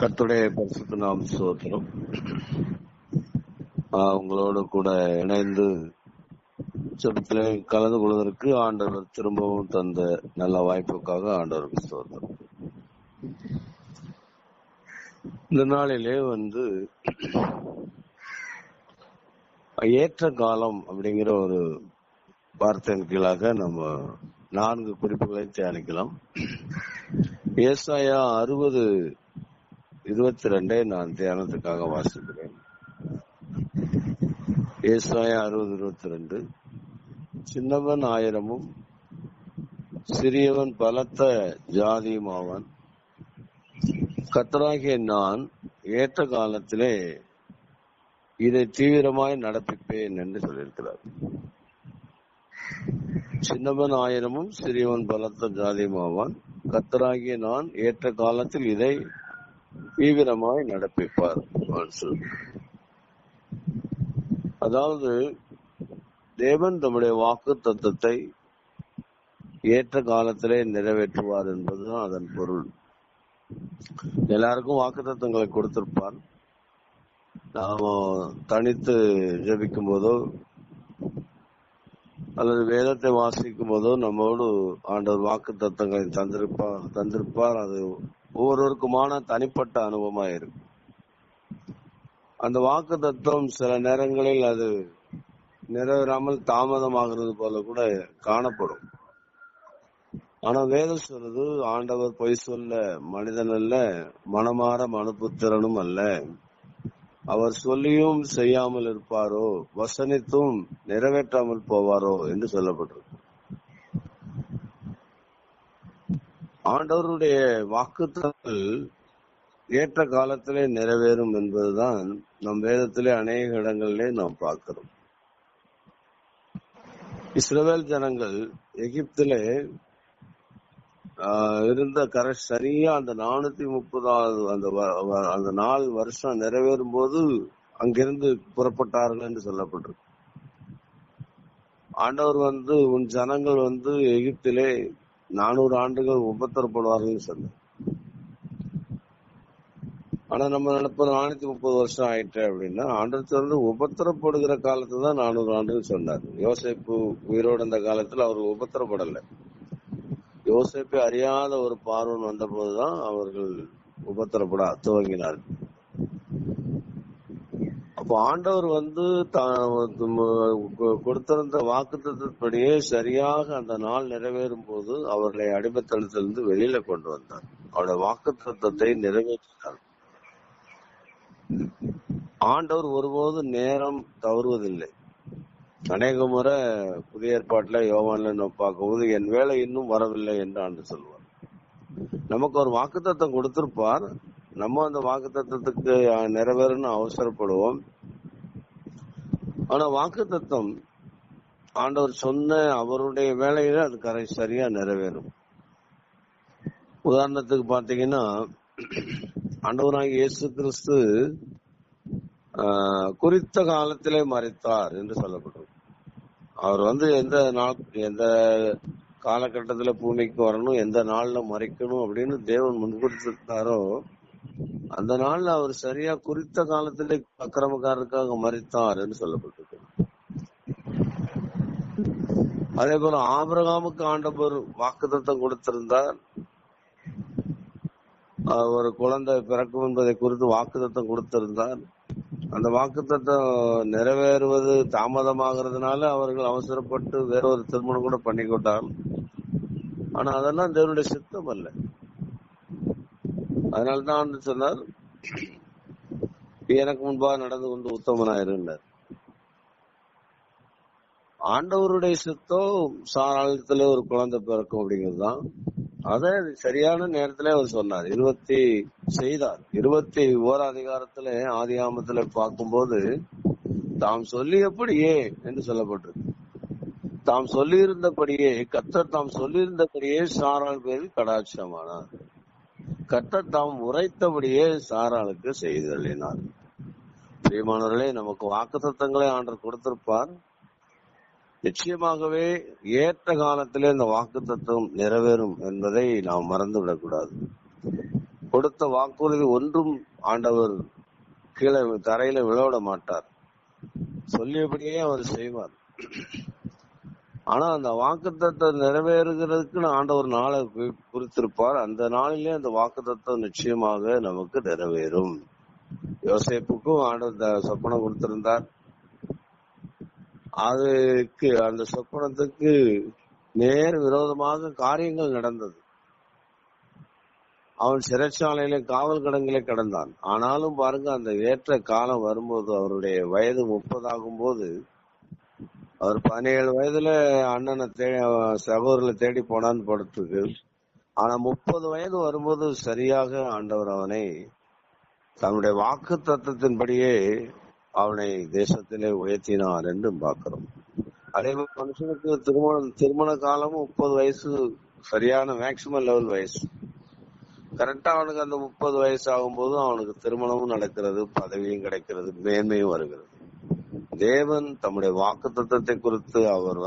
கர்த்தருடைய பரிசுத்த நாம ஸ்தோத்திரம். உங்களோடு கூட இணைந்து ஜெபத்திலே கலந்து கொள்வதற்கு ஆண்டவர் திரும்பவும் தந்த நல்ல வாய்ப்புக்காக ஆண்டவருக்கு ஸ்தோத்திரம். இந்த நாளிலே ஏற்ற காலம் அப்படிங்கிற ஒரு வார்த்தையின் கீழாக நம்ம 4 குறிப்புகளை தியானிக்கலாம். ஏசாயா 60:22 நான் தியானத்துக்காக வாசிக்கிறேன். ஏசாயா 60:22, சின்னவன் 1000 சிறியவன் பலத்த ஜாதியும் ஆவான். கர்த்தராகிய நான் ஏற்ற காலத்திலே இதை தீவிரமாய் நடப்பிப்பேன் என்று சொல்லியிருக்கிறார். சின்னவன் 1000 சிறியவன் பலத்த ஜாதியும் ஆவான். கர்த்தராகிய நான் ஏற்ற காலத்தில் இதை தீவிரமாய் நடப்பிப்பார். அதாவது தேவன் தம்முடைய வாக்கு தத்தத்தை ஏற்ற காலத்திலே நிறைவேற்றுவார் என்பதுதான் அதன் பொருள். எல்லாருக்கும் வாக்கு தத்தங்களை கொடுத்திருப்பார். நாம தனித்து ஜெபிக்கும் போதோ அல்லது வேதத்தை வாசிக்கும் போதோ நம்மோடு ஆண்டவர் வாக்கு தத்தங்களை தந்திருப்பார். அது ஒவ்வொருவருக்குமான தனிப்பட்ட அனுபவமா இருக்கும். அந்த வாக்கு தத்துவம் சில நேரங்களில் அது நிறைவேறாமல் தாமதமாகிறது போல கூட காணப்படும். ஆனா வேதம் சொல்றது, ஆண்டவர் பொய் சொல்ல மனிதன் அல்ல, மனமாற மனுப்புத்திறனும் அல்ல. அவர் சொல்லியும் செய்யாமல் இருப்பாரோ, வசனித்தும் நிறைவேற்றாமல் போவாரோ என்று சொல்லப்பட்டிருக்கு. ஆண்டவருடைய வாக்குத்தத்தங்கள் ஏற்ற காலத்திலே நிறைவேறும் என்பதுதான் நம் வேதத்திலே அநேக இடங்களிலே நாம் பார்க்கிறோம். இஸ்ரவேல் ஜனங்கள் எகிப்திலே இருந்த சரியா அந்த 430 அந்த நாள் வருஷம் நிறைவேறும் போது அங்கிருந்து புறப்பட்டார்கள் என்று சொல்லப்பட்டிருக்கு. ஆண்டவர் உன் ஜனங்கள் எகிப்திலே 400 ஆண்டுகள் உபத்திரப்படுவார்கள் சொன்னார். ஆனா நம்ம நினைப்போம் 430 வருஷம் ஆயிட்டு அப்படின்னா, ஆண்டவர் உபத்திரப்படுகிற காலத்துல தான் 400 ஆண்டுகள் சொன்னார். யோசேப்பு உயிரோடு அந்த காலத்துல அவர் உபத்திரப்படல. யோசேப்பை அறியாத ஒரு பார்வன் வந்த போதுதான் அவர்கள் உபத்திரப்பட துவங்கினார்கள். அப்போ ஆண்டவர் கொடுத்திருந்த வாக்குத்தத்தப்படியே சரியாக அந்த நாள் நிறைவேறும் போது அவர்களை அடிமைத்தனத்திலிருந்து வெளியில கொண்டு வந்தார். அவருடைய வாக்குத்தத்தத்தை நிறைவேற்றினார். ஆண்டவர் ஒருபோது நேரம் தவறுவதில்லை. அநேக முறை புதிய ஏற்பாட்டுல யோவான்ல நம்ம பார்க்கும்போது என் வேலை இன்னும் வரவில்லை என்று ஆண்டு சொல்லுவார். நமக்கு ஒரு வாக்குத்தத்தம் கொடுத்திருப்பார். நம்ம அந்த வாக்குத்தத்தத்துக்கு நிறைவேறணும்னு அவசரப்படுவோம். ஆனா வாக்குத்தத்தம் ஆண்டவர் சொன்ன அவருடைய வேலையில அது சரியா நிறைவேறும். உதாரணத்துக்கு பாத்தீங்கன்னா, ஆண்டவராகிய இயேசு கிறிஸ்து குறித்த காலத்திலே மரித்தார் என்று சொல்லப்பட்டது. அவர் எந்த காலகட்டத்துல பூமிக்கு வரணும், எந்த நாள்ல மறிக்கணும் அப்படின்னு தேவன் முன்கொடுத்திருக்காரோ அந்த நாள்ல அவர் சரியா குறித்த காலத்திலே அக்கிரமக்காரருக்காக மரித்தார் என்று சொல்லப்பட்டிருக்கு. அதே போல ஆபிரகாமுக்கு ஆண்டவர் வாக்குத்தத்தம் கொடுத்திருந்தார். ஒரு குழந்தை பிறக்கும் என்பதை குறித்து வாக்குத்தத்தம் கொடுத்திருந்தார். அந்த வாக்குத்தத்தம் நிறைவேறுவது தாமதமாகிறதுனால அவர்கள் அவசரப்பட்டு வேறொரு திருமணம் கூட பண்ணிக்கொண்டார். ஆனா அதெல்லாம் தேவனுடைய சித்தம் அல்ல. அதனால்தான் சொன்னார், எனக்கு முன்பாக நடந்து கொண்டு உத்தமனாயிருந்தார். ஆண்டவருடைய சித்தம் சாராளத்துல ஒரு குழந்தை பிறக்கும் அப்படிங்கிறதுதான். அதை சரியான நேரத்துல அவர் சொன்னார். 21 அதிகாரத்துல ஆதியாகமத்துல பார்க்கும்போது தாம் சொல்லியபடியே என்று சொல்லப்பட்டிருக்கு. தாம் சொல்லியிருந்தபடியே, கர்த்தர் தாம் சொல்லியிருந்தபடியே சாராள் பேரில் கடாட்சமானார். கர்த்தர் தாம் உரைத்தபடியே சாராளுக்கு செய்தள்ளினார். பிரியமானவர்களே, நமக்கு வாக்குத்தத்தங்களை ஆண்டவர் கொடுத்திருப்பார். நிச்சயமாகவே ஏற்ற காலத்திலே இந்த வாக்குத்தத்தம் நிறைவேறும் என்பதை நாம் மறந்து விடக்கூடாது. கொடுத்த வாக்குறுதி ஒன்றும் ஆண்டவர் கீழே தரையில விழவிட மாட்டார். சொல்லியபடியே அவர் செய்வார். ஆனா அந்த வாக்குத்தத்தம் நிறைவேறுகிறதுக்கு ஆண்டவர் நாளை குறித்திருப்பார். அந்த நாளிலே அந்த வாக்குத்தத்தம் நிச்சயமாக நமக்கு நிறைவேறும். யோசேப்புக்கும் ஆண்டவர் சொப்பனம் கொடுத்திருந்தார். அதுக்கு அந்த சொப்பனத்துக்கு நேர் விரோதமாக காரியங்கள் நடந்தது. அவன் சிறைச்சாலையில காவல் கடங்களை கடந்தான். ஆனாலும் பாருங்க, அந்த ஏற்ற காலம் வரும்போது, அவருடைய வயது 30 ஆகும் போது, அவர் 17 வயதுல அண்ணனை சகோதரர்களை தேடி போனான்னு படுத்துருக்கு. ஆனா 30 வயது வரும்போது சரியாக ஆண்டவர் அவனை தன்னுடைய வாக்கு தத்தத்தின்படியே அவனை தேசத்திலே உயர்த்தினார் என்று பார்க்கிறோம். அதே மாதிரி மனுஷனுக்கு திருமண காலமும் 30 வயசு சரியான மேக்சிமம் லெவல் வயசு. கரெக்டா அவனுக்கு அந்த 30 வயசு ஆகும்போது அவனுக்கு திருமணமும் நடக்கிறது, பதவியும் கிடைக்கிறது, மேன்மையும் வருகிறது. தேவன் தம்முடைய வாக்கு தத்தத்தை குறித்து அவர்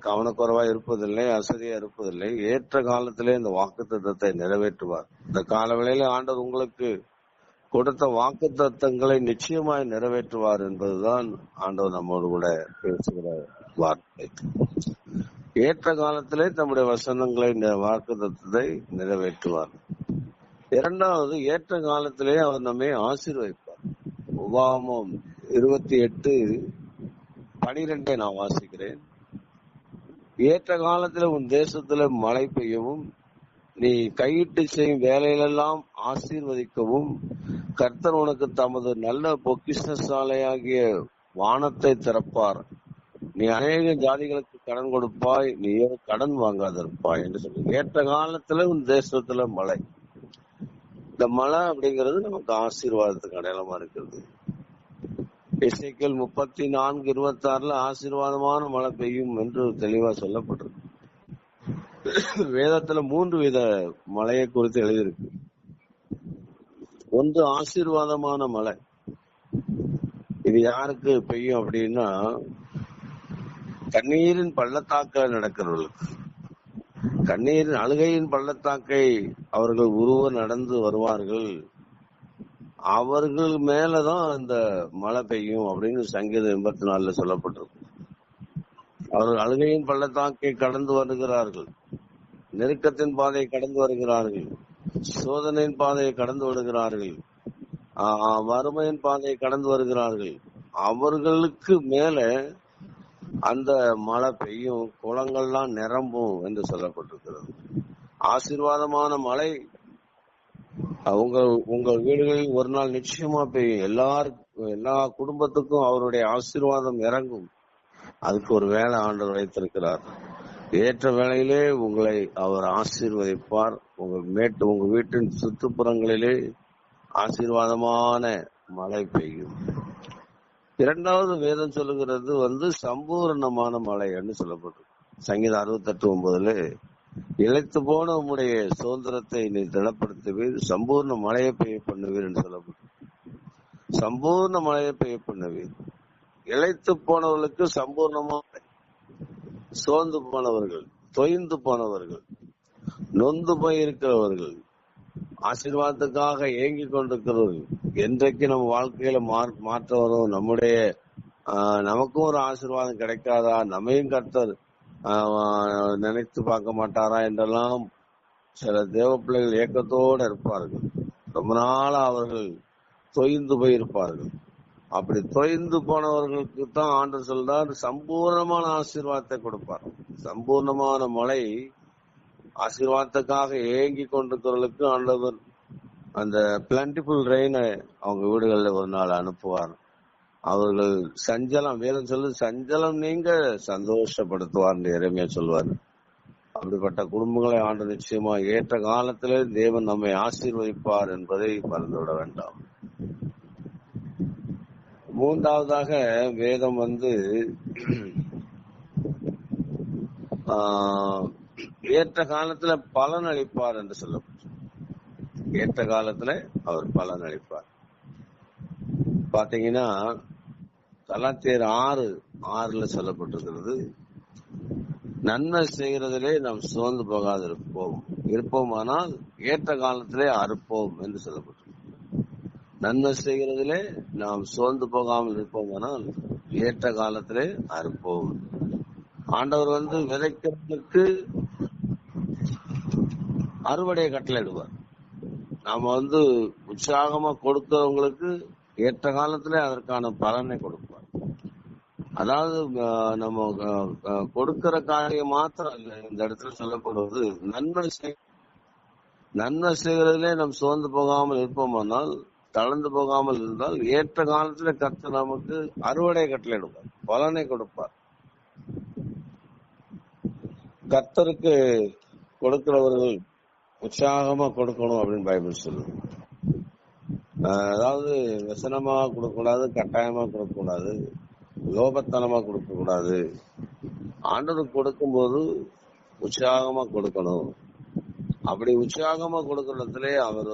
கவனக்குறைவா இருப்பதில்லை, அசதியா இருப்பதில்லை. ஏற்ற காலத்திலே இந்த வாக்கு தத்தத்தை நிறைவேற்றுவார். இந்த காலவேளையில ஆண்டவர் உங்களுக்கு கொடுத்த வாக்கு தத்தங்களை நிச்சயமாய் நிறைவேற்றுவார் என்பதுதான் ஆண்டவர் நம்மோடு கூட பேசுகிற வார்த்தை. ஏற்ற காலத்திலே தம்முடைய வசனங்களை வாக்கு தத்தத்தை நிறைவேற்றுவார். இரண்டாவது, ஏற்ற காலத்திலே அவர் நம்மை ஆசீர்வதிப்பார். உபாகமம் 28:12 நான் வாசிக்கிறேன். ஏற்ற காலத்துல உன் தேசத்துல மழை பெய்யவும், நீ கையிட்டு செய்யும் வேலையிலெல்லாம் ஆசீர்வதிக்கவும், கர்த்தர் உனக்கு தமது நல்ல பொக்கிஷசாலையாகிய வானத்தை திறப்பார். நீ அநேக ஜாதிகளுக்கு கடன் கொடுப்பாய், நீயோ கடன் வாங்காதிருப்பாய் என்று சொல்லி. ஏற்ற காலத்துல உன் தேசத்துல மழை. இந்த மழை அப்படிங்கிறது நமக்கு ஆசீர்வாதத்துக்கு அடையாளமா இருக்கிறது. எசேக்கியேல் 34:26 ஆசீர்வாதமான மழை பெய்யும் என்று தெளிவா சொல்லப்பட்டிருக்கு. வேதத்துல 3 வித மழையை குறித்து எழுதியிருக்கு. ஒன்று ஆசீர்வாதமான மழை. இது யாருக்கு பெய்யும் அப்படின்னா, கண்ணீரின் பள்ளத்தாக்க நடக்கிறவர்களுக்கு. கண்ணீரின் அழுகையின் பள்ளத்தாக்கை அவர்கள் உருவ நடந்து வருவார்கள், அவர்கள் மேலதான் இந்த மழை பெய்யும் அப்படின்னு சங்கீதம் 84 சொல்லப்பட்டிருக்கு. அவர்கள் அழுகையின் பள்ளத்தாக்கை கடந்து வருகிறார்கள், நெருக்கத்தின் பாதையை கடந்து வருகிறார்கள், சோதனையின் பாதையை கடந்து வருகிறார்கள், வறுமையின் பாதையை கடந்து வருகிறார்கள். அவர்களுக்கு மேல அந்த மழை பெய்யும், குளங்கள்லாம் நிரம்பும் என்று சொல்லப்பட்டிருக்கிறது. ஆசீர்வாதமான மழை உங்கள் வீடுகளில் ஒரு நாள் நிச்சயமா பெய்யும். எல்லா குடும்பத்துக்கும் அவருடைய ஆசீர்வாதம் இறங்கும். அதுக்கு ஒரு வேலை ஆண்டவர் வைத்திருக்கிறார். ஏற்ற வேளையிலே உங்களை அவர் ஆசீர்வதிப்பார். உங்க வீட்டின் சுற்றுப்புறங்களிலே ஆசீர்வாதமான மழை பெய்யும். இரண்டாவது வேதம் சொல்லுகிறது சம்பூர்ணமான மழை என்று சொல்லப்படும். சங்கீதம் 68:9 இழைத்து போன உம்முடைய சுதந்திரத்தை நீ திடப்படுத்துவீர், சம்பூர்ண மழையை பெய்ய பண்ணுவீர் என்று சொல்லப்படும். சம்பூர்ண மழையை பெய்ய பண்ணுவீர். இழைத்து போனவர்களுக்கு சம்பூர்ணமான, சோர்ந்து போனவர்கள், தொய்ந்து போனவர்கள், நொந்து போயிருக்கிறவர்கள், ஆசீர்வாதத்துக்காக ஏங்கி கொண்டிருக்கிறவர்கள், என்றைக்கு நம்ம வாழ்க்கையில மாற்ற வரும், நமக்கும் ஒரு ஆசீர்வாதம் கிடைக்காதா, நம்மையும் கர்த்தர் நினைத்து பார்க்க மாட்டாரா என்றெல்லாம் சில தேவ பிள்ளைகள் ஏக்கத்தோடு இருப்பார்கள். ரொம்ப நாளா அவர்கள் தொய்ந்து போயிருப்பார்கள். அப்படி தொய்ந்து போனவர்களுக்கு தான் ஆண்டவர் சொல்றார், சம்பூர்ணமான ஆசீர்வாதத்தை கொடுப்பார். சம்பூர்ணமான மழை, ஆசீர்வாதத்துக்காக ஏங்கி கொண்டிருக்கிறவர்களுக்கு ஆண்டவர் அந்த பிளண்டிஃபுல் ரெயினை அவங்க வீடுகளில் ஒரு நாள் அனுப்புவார். அவர்கள் சஞ்சலம், வேதம் சொல்லுது, சஞ்சலம் நீங்க சந்தோஷப்படுத்துவார் என்று எரேமியா சொல்வார். அப்படிப்பட்ட குடும்பங்களை ஆண்டு நிச்சயமா ஏற்ற காலத்திலே தேவன் நம்மை ஆசீர்வதிப்பார் என்பதை மறந்துவிட வேண்டாம். மூன்றாவதாக வேதம் ஏற்ற காலத்துல பலன் அளிப்பார் என்று சொல்லப்படும். ஏற்ற காலத்துல அவர் பலன் அளிப்பார். பாத்தீங்கன்னா கலாத்தியர் 6:6 சொல்லப்பட்டிருக்கிறது, நன்மை செய்கிறதிலே நாம் சோர்ந்து போகாது இருப்போமானால் ஏற்ற காலத்திலே அறுப்போம் என்று சொல்லப்பட்டது. நன்மை செய்கிறதிலே நாம் சோர்ந்து போகாமல் இருப்போமானால் ஏற்ற காலத்திலே அறுப்போம். ஆண்டவர் விதைக்கிறதுக்கு அறுவடையை கட்டளையிடுவார். நாம உற்சாகமா கொடுக்கிறவங்களுக்கு ஏற்ற காலத்திலே அதற்கான பலனை கொடுப்பார். அதாவது நம்ம கொடுக்கிற காரியம் மாத்திரம் இல்லை, இந்த இடத்துல சொல்லப்படுவது நன்மை செய்கிறதிலே நாம் சோர்ந்து போகாமல் இருப்போமானால், தளர்ந்து போகாமல் இருந்தால் ஏற்ற காலத்துல கர்த்தர் நமக்கு அறுவடை கட்டளையிடுவார், பலனை கொடுப்பார். கர்த்தருக்கு கொடுக்கிறவர்கள் உற்சாகமா கொடுக்கணும் அப்படின்னு பைபிள் சொல்லுது. அதாவது வசனமா கொடுக்கக்கூடாது, கட்டாயமா கொடுக்கக்கூடாது, லோபத்தனமா கொடுக்க கூடாது. ஆண்டவருக்கு கொடுக்கும் போது உற்சாகமா கொடுக்கணும். அப்படி உற்சாகமா கொடுக்கறதுலே அவர்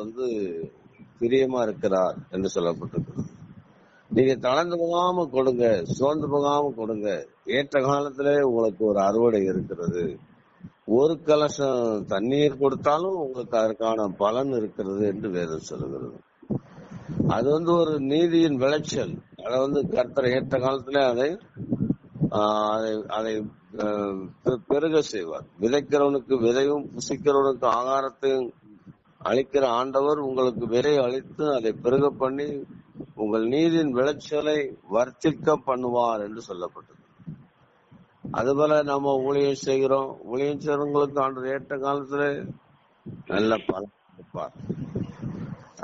பிரியமா இருக்கிறார் என்று சொல்லப்பட்டிருக்கிறது. நீங்க தளர்ந்து போகாம கொடுங்க, சோர்ந்து போகாம கொடுங்க. ஏற்ற காலத்திலே உங்களுக்கு ஒரு அறுவடை இருக்கிறது. ஒரு கலசம் தண்ணீர் கொடுத்தாலும் உங்களுக்கு அதற்கான பலன் இருக்கிறது என்று வேதம் சொல்லுகிறது. அது ஒரு நீதியின் விளைச்சல். அதை கர்த்தர் ஏற்ற காலத்துல அதை பெருக செய்வார். விதைக்கிறவனுக்கு விதையும் புசிக்கிறவனுக்கு ஆகாரத்தையும் அளிக்கிற ஆண்டவர் உங்களுக்கு விதை அளித்து அதை பெருக பண்ணி உங்கள் நீதியின் விளைச்சலை வர்த்திக்க பண்ணுவார் என்று சொல்லப்பட்டது. அதுபோல நம்ம ஊழியம் செய்கிறோம். ஊழியம் செய்யறவங்களுக்கு ஆண்டவர் ஏற்ற காலத்துல நல்ல பலன் கொடுப்பார்.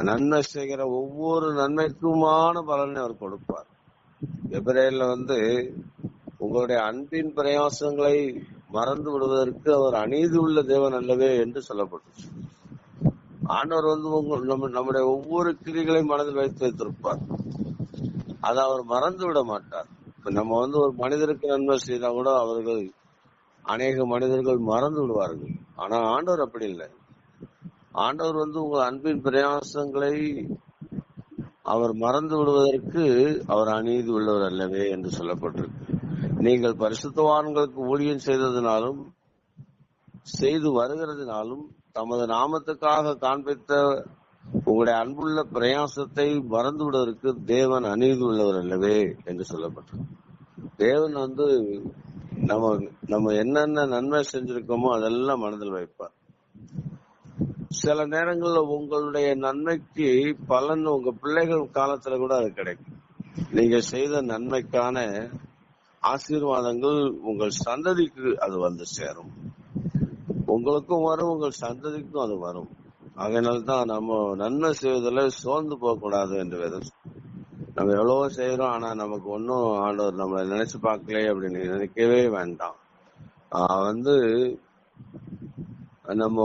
நன்மை செய்கிற ஒவ்வொரு நன்மைக்குமான பலனை அவர் கொடுப்பார். எபிரேயர்ல உங்களுடைய அன்பின் பிரயாசங்களை மறந்து விடுவதற்கு அவர் அநீதி உள்ள தேவன் அல்லவே என்று சொல்லப்பட்டுச்சு. ஆண்டவர் நம்முடைய ஒவ்வொரு கிரிகளையும் மனதில் வைத்திருப்பார். அதை அவர் மறந்து விட மாட்டார். நம்ம ஒரு மனிதருக்கு நன்மை செய்தா கூட அநேக மனிதர்கள் மறந்து விடுவார்கள். ஆனா ஆண்டவர் அப்படி இல்லை. ஆண்டவர் உங்கள் அன்பின் பிரயாசங்களை அவர் மறந்து விடுவதற்கு அவர் அநீதி உள்ளவர் அல்லவே என்று சொல்லப்பட்டிருக்கு. நீங்கள் பரிசுத்தவான்களுக்கு ஊழியம் செய்ததினாலும் செய்து வருகிறதுனாலும் தமது நாமத்துக்காக காண்பித்த உங்களுடைய அன்புள்ள பிரயாசத்தை மறந்து விடுவதற்கு தேவன் அநீதி உள்ளவர் அல்லவே என்று சொல்லப்பட்டிருக்கு. தேவன் நம்ம என்னென்ன நன்மை செஞ்சிருக்கோமோ அதெல்லாம் மனதில் வைப்பார். சில நேரங்கள்ல உங்களுடைய நன்மைக்கு பலன் உங்க பிள்ளைகள் காலத்துல கூட அது கிடைக்கும். நீங்க செய்த நன்மைக்கான ஆசீர்வாதங்கள் உங்கள் சந்ததிக்கு அது சேரும். உங்களுக்கும் வரும், உங்கள் சந்ததிக்கும் அது வரும். அதனால்தான் நம்ம நன்மை செய்வதில் சோர்ந்து போக கூடாது என்று வேதம். நம்ம எவ்வளவோ செய்யறோம், ஆனா நமக்கு ஒன்னும் ஆண்டவர் நம்ம நினைச்சு பார்க்கலையே அப்படின்னு நினைக்கவே வேண்டாம். நம்ம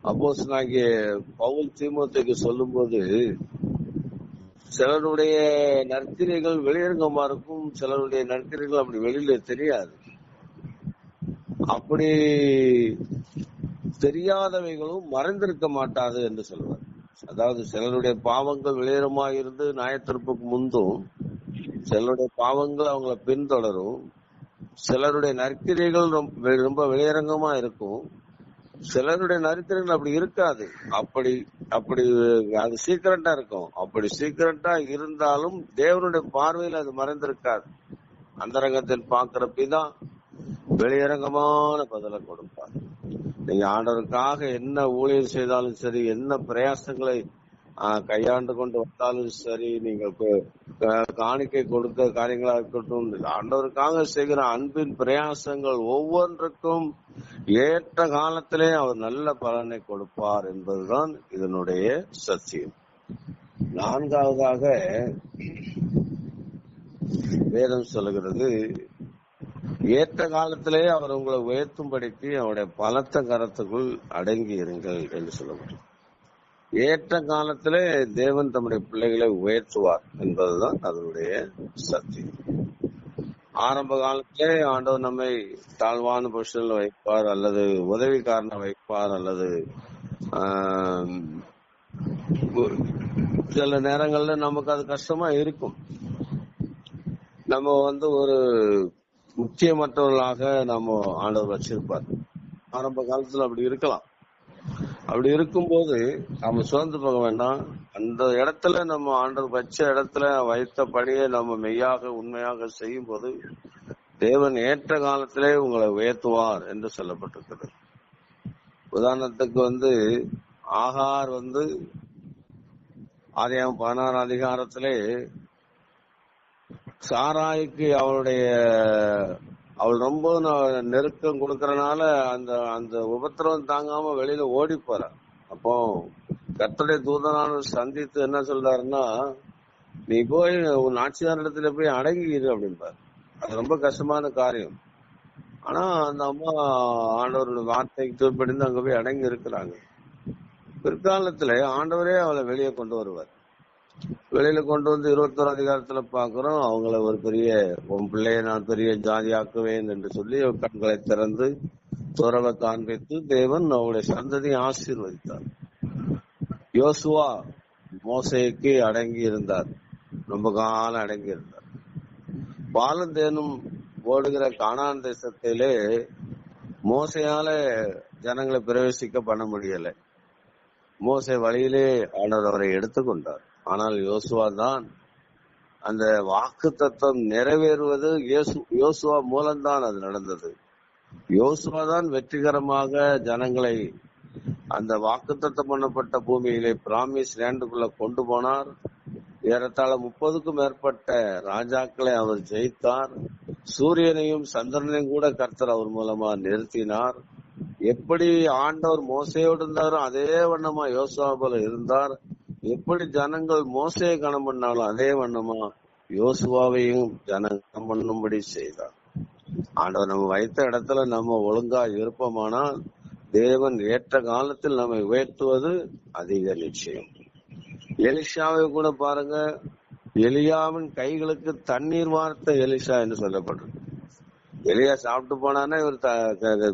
அப்போஸ்தலனாகிய பவுல் தீமோத்தேயுக்கு சொல்லும் போது சிலருடைய நற்கிரியைகள் வெளியரங்கமா இருக்கும், சிலருடைய நற்கிரியைகள் அப்படி வெளியில தெரியாது. அப்படி தெரியாதவைகளும் மறைந்திருக்க மாட்டாது என்று சொல்வார். அதாவது சிலருடைய பாவங்கள் வெளியரமாக இருந்து நியாயத்தீர்ப்புக்கு முந்தும், சிலருடைய பாவங்கள் அவங்களை பின்தொடரும், சிலருடைய நற்கிரியைகள் ரொம்ப வெளியரங்கமா இருக்கும், சிலருடைய நற்கிரியைகள் அப்படி இருக்காது. அப்படி அது சீக்கிரட்டா இருக்கும். அப்படி சீக்கிரட்டா இருந்தாலும் தேவனுடைய பார்வையில் அது மறைந்திருக்காது. அந்தரங்கத்தில் பார்க்கிற பிதா வெளியரங்கமான பதிலை கொடுப்பார். நீங்க ஆண்டவருக்காக என்ன ஊழியம் செய்தாலும் சரி, என்ன பிரயாசங்களை கையாண்டு கொண்டு வந்தாலும் சரி, நீங்கள் காணிக்கை கொடுக்க காரியங்களா இருக்கட்டும், ஆண்டவருக்காக செய்கிற அன்பின் பிரயாசங்கள் ஒவ்வொன்றுக்கும் ஏற்ற காலத்திலே அவர் நல்ல பலனை கொடுப்பார் என்பதுதான் இதனுடைய சத்தியம். நான்காவதாக வேதம் சொல்லுகிறது, ஏற்ற காலத்திலே அவர் உங்களை உயர்த்தும்படிக்கு அவருடைய பலத்த கரத்துக்குள் அடங்கி இருங்கள் என்று சொல்லப்படும். ஏற்ற காலத்திலே தேவன் தம்முடைய பிள்ளைகளை உயர்த்துவார் என்பதுதான் அதனுடைய சத்தியம். ஆரம்ப காலத்திலே ஆண்டவர் நம்மை தாழ்வான பொசிஷன்ல வைப்பார், அல்லது உதவிக்காரனை வைப்பார், அல்லது சில நேரங்கள்ல நமக்கு அது கஷ்டமா இருக்கும். நம்ம ஒரு முக்கியமற்றவர்களாக நம்ம ஆண்டவர் வச்சிருப்பார். ஆரம்ப காலத்துல அப்படி இருக்கலாம். அப்படி இருக்கும்போது நம்ம சோர்ந்து போக வேண்டாம். அந்த இடத்துல நம்ம ஆண்டவர் வச்ச இடத்துல வைத்தபடியே நம்ம மெய்யாக உண்மையாக செய்யும் போது தேவன் ஏற்ற காலத்திலே உங்களை உயர்த்துவார் என்று சொல்லப்பட்டிருக்கிறது. உதாரணத்துக்கு ஆகார் ஆதியாகமம் 16 அதிகாரத்திலே சாராய்க்கு அவள் ரொம்ப நெருக்கம் கொடுக்கறனால அந்த அந்த உபத்திரவம் தாங்காம வெளியில ஓடி போற. அப்போ கர்த்தருடைய தூதனான சந்தித்து என்ன சொல்றாருன்னா, நீ போய் உன் ஆட்சியார் இடத்துல போய் அடங்கிடு அப்படின்பாரு. அது ரொம்ப கஷ்டமான காரியம். ஆனா அந்த அம்மா ஆண்டவருடைய வார்த்தைக்கு கீழ்ப்படிந்து அங்க போய் அடங்கி இருக்கிறாங்க. பிற்காலத்துல ஆண்டவரே அவளை வெளியே கொண்டு வருவார். வெளியில கொண்டு 21 அதிகாரத்துல பாக்குறோம், அவங்கள ஒரு உன் பிள்ளைய நான் பெரிய ஜாதியாக்குவேன் என்று சொல்லி கண்களை திறந்து துறவை காண்பித்து தேவன் அவருடைய சந்ததியை ஆசீர்வதித்தார். யோசுவா மோசேக்கு அடங்கி இருந்தார், ரொம்ப காலம் அடங்கி இருந்தார். பாலும் தேனும் ஓடுகிற கானான் தேசத்திலே மோசையால ஜனங்களை பிரவேசிக்க பண்ண முடியல. மோசே வழியிலே ஆண்டவர் அவரை எடுத்துக்கொண்டார். ஆனால் யோசுவா தான் அந்த வாக்கு தத்துவம் நிறைவேறுவது யோசுவா மூலம்தான் அது நடந்தது. யோசுவா தான் வெற்றிகரமாக ஜனங்களை அந்த வாக்கு தத்துவம் பண்ணப்பட்ட பூமியிலே பிராமிஸ் லேண்டுக்குள்ள கொண்டு போனார். ஏறத்தாழ 30க்கும் மேற்பட்ட ராஜாக்களை அவர் ஜெயித்தார். சூரியனையும் சந்திரனையும் கூட கர்த்தர் அவர் மூலமா நிறுத்தினார். எப்படி ஆண்டவர் மோசையோடு இருந்தாரோ அதே வண்ணமா யோசுவா போல இருந்தார். எப்படி ஜனங்கள் மோசையை கனம் பண்ணாலும் அதே வண்ணமா யோசுவாவையும் ஜனம் பண்ணும்படி செய்தார். ஆண்டவர் நம்ம வைத்த இடத்துல நம்ம ஒழுங்கா இருப்போமானால் தேவன் ஏற்ற காலத்தில் நம்மை உயர்த்துவது அதிக நிச்சயம். எலிஷாவை கூட பாருங்க, எலியாவின் கைகளுக்கு தண்ணீர் வார்த்த எலிஷா என்று சொல்லப்பட்டிருக்கு. எலியா சாப்பிட்டு போனானே இவர்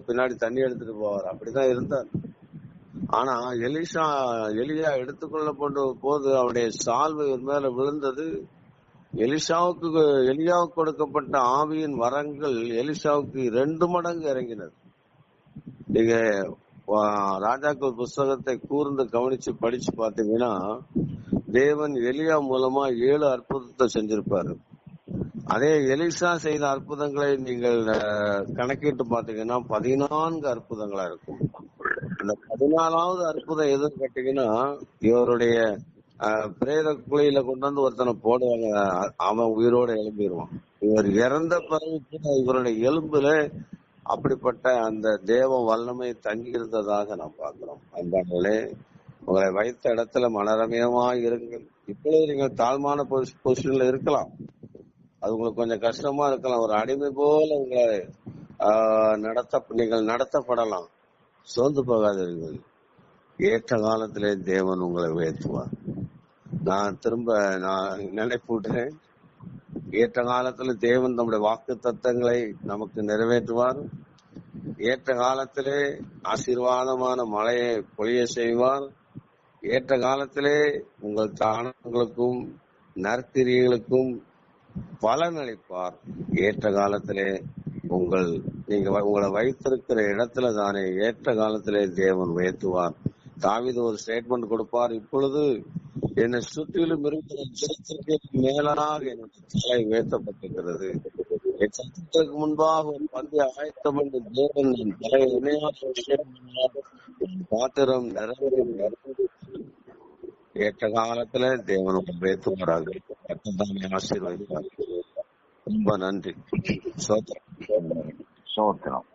பின்னாடி தண்ணி எடுத்துட்டு போவார், அப்படிதான் இருந்தார். ஆனா எலியா எடுத்துக்கொள்ளப்பட்ட போது அவருடைய சால்வை ஒரு மேல விழுந்தது. எலியாவுக்கு கொடுக்கப்பட்ட ஆவியின் வரங்கள் எலிஷாவுக்கு 2 மடங்கு இறங்கினது. நீங்க ராஜாக்கள் புஸ்தகத்தை கூர்ந்து கவனிச்சு படிச்சு பாத்தீங்கன்னா தேவன் எலியா மூலமா 7 அற்புதத்தை செஞ்சிருப்பாரு. அதே எலிசா செய்த அற்புதங்களை நீங்கள் கணக்கிட்டு பாத்தீங்கன்னா 14 அற்புதங்களா இருக்கும். அந்த 14வது அற்புதம் எதுன்னு கேட்டீங்கன்னா, இவருடைய பிரேத குழியில கொண்டு ஒருத்தனை போடுவாங்க, அவன் உயிரோட எழும்பிடுவான். இவர் இறந்த பிறகு இவருடைய எலும்புல அப்படிப்பட்ட அந்த தேவ வல்லமை தங்கி இருந்ததாக நாம் பார்க்கிறோம். அன்பானவர்களே, உங்களை வைத்த இடத்துல மனரமியமா இருங்கள். இப்பொழுது நீங்கள் தாழ்மான பொசிஷன்ல இருக்கலாம், அது உங்களுக்கு கொஞ்சம் கஷ்டமா இருக்கலாம். ஒரு அடிமை போல உங்களை நீங்கள் நடத்தப்படலாம். சோர்ந்து போகாதீர்கள். ஏற்ற காலத்திலே தேவன் உங்களை உயர்த்துவார். நான் நினைப்பூட்டுறேன், ஏற்ற காலத்துல தேவன் நம்முடைய வாக்கு தத்தங்களை நமக்கு நிறைவேற்றுவார். ஏற்ற காலத்திலே ஆசீர்வாதமான மழையை பொழிய செய்வார். ஏற்ற காலத்திலே உங்கள் தானங்களுக்கும் நற்கிரியைகளுக்கும் பலன் அளிப்பார். ஏற்ற காலத்திலே உங்களை வைத்திருக்கிற இடத்துல தானே ஏற்ற காலத்திலே தேவன் உயர்த்துவார். தாவீது ஒரு ஸ்டேட்மெண்ட் கொடுப்பார், இப்பொழுது என்னை சுற்றிலும் இருக்கிற ஜனத்திற்கு மேலாக என்னுடைய தலை உயர்த்தப்பட்டிருக்கிறது. என் சத்தத்திற்கு முன்பாக ஒரு பந்தை ஆயத்தம் என்று தேவன் என் தலையை இணையாக பாத்திரம் நிறைவேறும். ஏற்ற காலத்துல தேவனுக்கு உயர்த்துவாராக. கர்த்தர் ஆசீர்வதிப்பார். ரொம்ப நன்றி. சோத்திரம்.